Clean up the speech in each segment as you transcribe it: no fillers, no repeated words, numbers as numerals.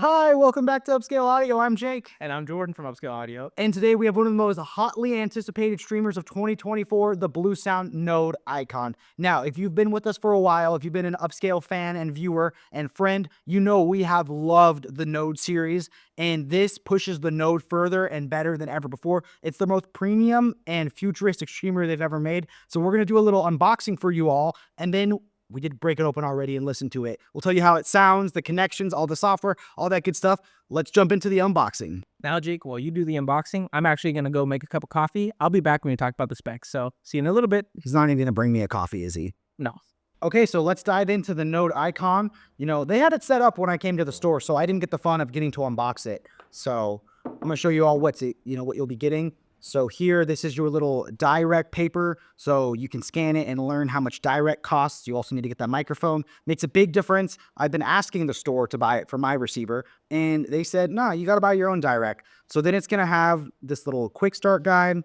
Hi, welcome back to Upscale Audio. I'm Jake. And I'm Jordan from Upscale Audio. And today we have one of the most hotly anticipated streamers of 2024, the Bluesound Node Icon. Now, if you've been with us for a while, if you've been an Upscale fan and viewer and friend, you know we have loved the Node series, and this pushes the Node further and better than ever before. It's the most premium and futuristic streamer they've ever made. So we're going to do a little unboxing for you all, and then we did break it open already and listen to it. We'll tell you how it sounds, the connections, all the software, all that good stuff. Let's jump into the unboxing. Now, Jake, while you do the unboxing, I'm actually going to go make a cup of coffee. I'll be back when we talk about the specs. So see you in a little bit. He's not even going to bring me a coffee, is he? No. Okay, so let's dive into the Node Icon. You know, they had it set up when I came to the store, so I didn't get the fun of getting to unbox it. So I'm going to show you all what you'll be getting. So here, this is your little direct paper, so you can scan it and learn how much direct costs. You also need to get that microphone. Makes a big difference. I've been asking the store to buy it for my receiver, and they said, no, you got to buy your own direct. So then it's going to have this little quick start guide,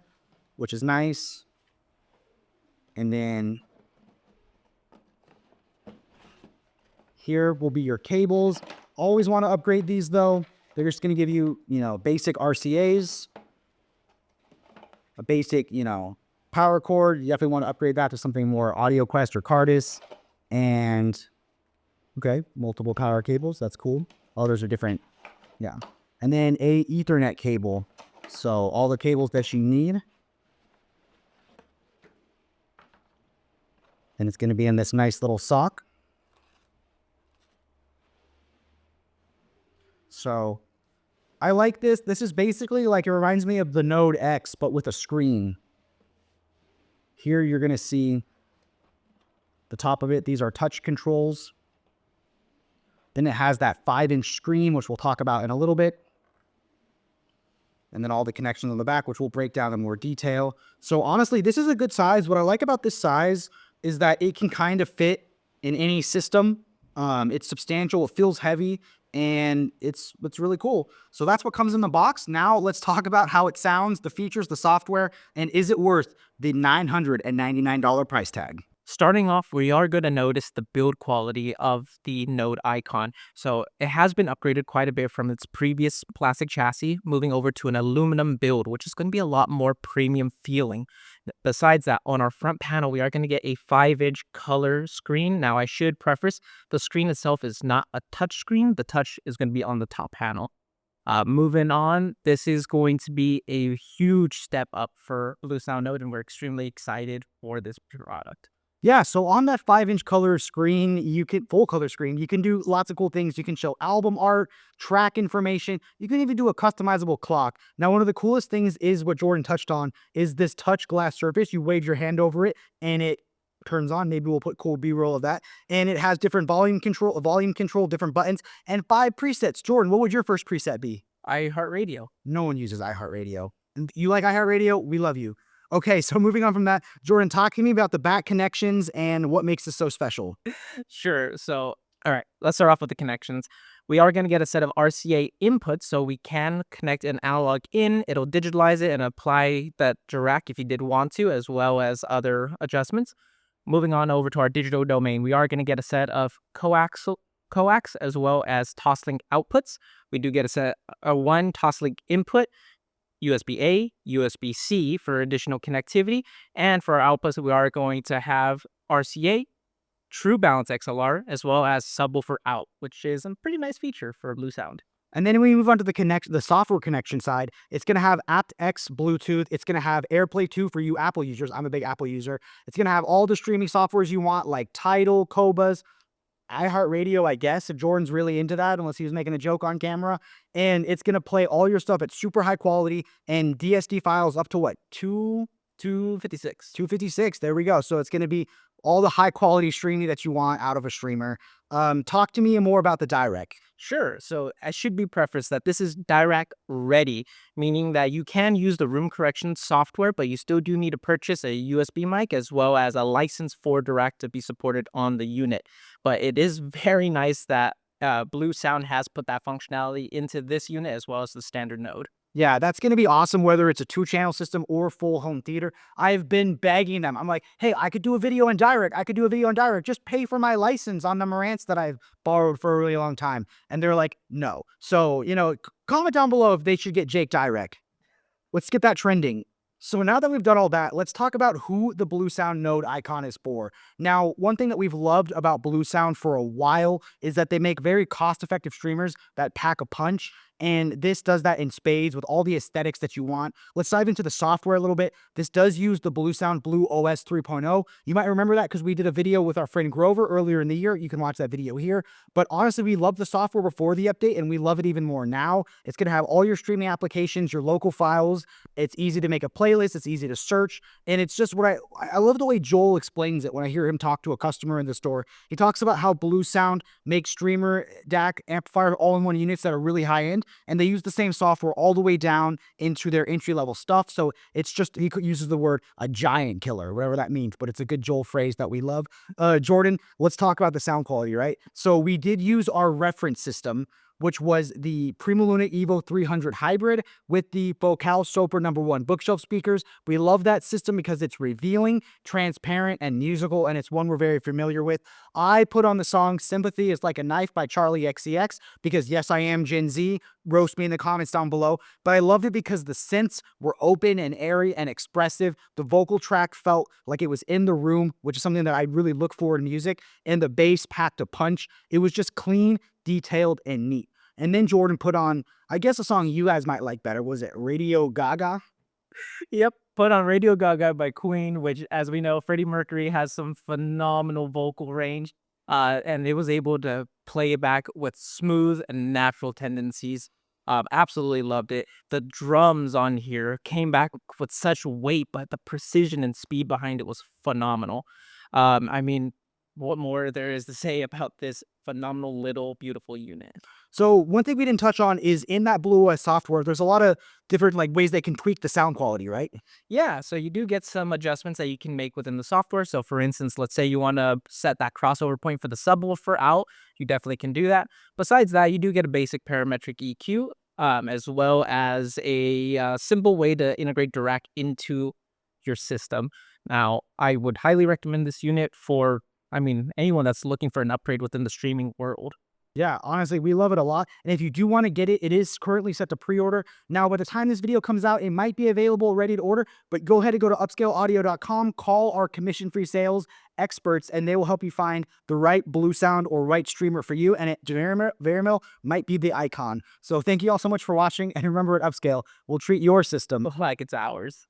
which is nice. And then here will be your cables. Always want to upgrade these, though. They're just going to give you, basic RCAs. A basic, power cord. You definitely want to upgrade that to something more AudioQuest or Cardis. And, okay, multiple power cables. That's cool. Others are different. Yeah. And then a Ethernet cable. So all the cables that you need. And it's going to be in this nice little sock. So I like this. This is basically it reminds me of the Node X, but with a screen. Here you're going to see the top of it. These are touch controls. Then it has that 5-inch screen, which we'll talk about in a little bit. And then all the connections on the back, which we'll break down in more detail. So honestly, this is a good size. What I like about this size is that it can kind of fit in any system. It's substantial. It feels heavy. And it's really cool. So that's what comes in the box. Now let's talk about how it sounds, the features, the software, and is it worth the $999 price tag? Starting off, we are going to notice the build quality of the Node Icon. So it has been upgraded quite a bit from its previous plastic chassis, moving over to an aluminum build, which is going to be a lot more premium feeling. Besides that, on our front panel, we are going to get a 5-inch color screen. Now, I should preface, the screen itself is not a touch screen. The touch is going to be on the top panel. Moving on, this is going to be a huge step up for Bluesound Node, and we're extremely excited for this product. Yeah, so on that 5-inch color screen, full color screen, you can do lots of cool things. You can show album art, track information. You can even do a customizable clock. Now, one of the coolest things is what Jordan touched on, is this touch glass surface. You wave your hand over it and it turns on. Maybe we'll put cool B-roll of that. And it has different volume control, different buttons, and 5 presets. Jordan, what would your first preset be? iHeartRadio. No one uses iHeartRadio. You like iHeartRadio? We love you. Okay, so moving on from that, Jordan, talk to me about the back connections and what makes this so special. Sure. So, all right, let's start off with the connections. We are going to get a set of RCA inputs, so we can connect an analog in. It'll digitalize it and apply that direct if you did want to, as well as other adjustments. Moving on over to our digital domain, we are going to get a set of coax as well as Toslink outputs. We do get a set of one Toslink input, USB-A, USB-C for additional connectivity, and for our outputs, we are going to have RCA, True Balance XLR, as well as subwoofer out, which is a pretty nice feature for Bluesound. And then when we move on to the software connection side, it's going to have aptX Bluetooth. It's going to have AirPlay 2 for you Apple users. I'm a big Apple user. It's going to have all the streaming softwares you want, like Tidal, Qobuz, iHeartRadio, I guess, if Jordan's really into that, unless he was making a joke on camera. And it's going to play all your stuff at super high quality and DSD files up to what? 256. 256. There we go. So it's going to be all the high quality streaming that you want out of a streamer. Talk to me more about the direct. Sure. So I should be prefaced that this is direct ready, meaning that you can use the room correction software, but you still do need to purchase a USB mic as well as a license for direct to be supported on the unit. But it is very nice that Bluesound has put that functionality into this unit as well as the standard Node. Yeah, that's going to be awesome, whether it's a 2-channel system or full home theater. I've been begging them. I'm like, hey, I could do a video in Direct. I could do a video in Direct. Just pay for my license on the Marantz that I've borrowed for a really long time. And they're like, no. So, comment down below if they should get Jake Direct. Let's get that trending. So now that we've done all that, let's talk about who the Bluesound Node Icon is for. Now, one thing that we've loved about Bluesound for a while is that they make very cost-effective streamers that pack a punch, and this does that in spades with all the aesthetics that you want. Let's dive into the software a little bit. This does use the Bluesound BluOS 3.0. You might remember that because we did a video with our friend Grover earlier in the year. You can watch that video here. But honestly, we loved the software before the update, and we love it even more now. It's going to have all your streaming applications, your local files. It's easy to make a playlist. It's easy to search. And it's just what I love the way Joel explains it when I hear him talk to a customer in the store. He talks about how Bluesound makes streamer, DAC, amplifier, all-in-one units that are really high-end, and they use the same software all the way down into their entry-level stuff. So it's just, he uses the word a giant killer, whatever that means, but it's a good Joel phrase that we love. Jordan, let's talk about the sound quality, right? So we did use our reference system, which was the Prima Luna Evo 300 hybrid with the Focal Soper #1 bookshelf speakers. We love that system because it's revealing, transparent, and musical, and it's one we're very familiar with. I put on the song Sympathy is Like a Knife by Charlie XCX because, yes, I am Gen Z. Roast me in the comments down below. But I loved it because the synths were open and airy and expressive. The vocal track felt like it was in the room, which is something that I really look for in music. And the bass packed a punch. It was just clean, detailed, and neat. And then Jordan put on, I guess, a song you guys might like better. Was it Radio Gaga? Yep, put on Radio Gaga by Queen, which, as we know, Freddie Mercury has some phenomenal vocal range, and it was able to play it back with smooth and natural tendencies. Absolutely loved it. The drums on here came back with such weight, but the precision and speed behind it was phenomenal. I mean, what more there is to say about this phenomenal little beautiful unit? So one thing we didn't touch on is in that BluOS software, there's a lot of different ways they can tweak the sound quality, right? Yeah, so you do get some adjustments that you can make within the software. So for instance, let's say you want to set that crossover point for the subwoofer out, you definitely can do that. Besides that, you do get a basic parametric EQ, as well as a simple way to integrate DIRAC into your system. Now, I would highly recommend this unit for, anyone that's looking for an upgrade within the streaming world. Yeah, honestly, we love it a lot. And if you do want to get it, it is currently set to pre-order. Now, by the time this video comes out, it might be available, ready to order, but go ahead and go to upscaleaudio.com, call our commission-free sales experts, and they will help you find the right Bluesound or right streamer for you. And Verimil might be the icon. So thank you all so much for watching. And remember, at Upscale, we'll treat your system Like it's ours.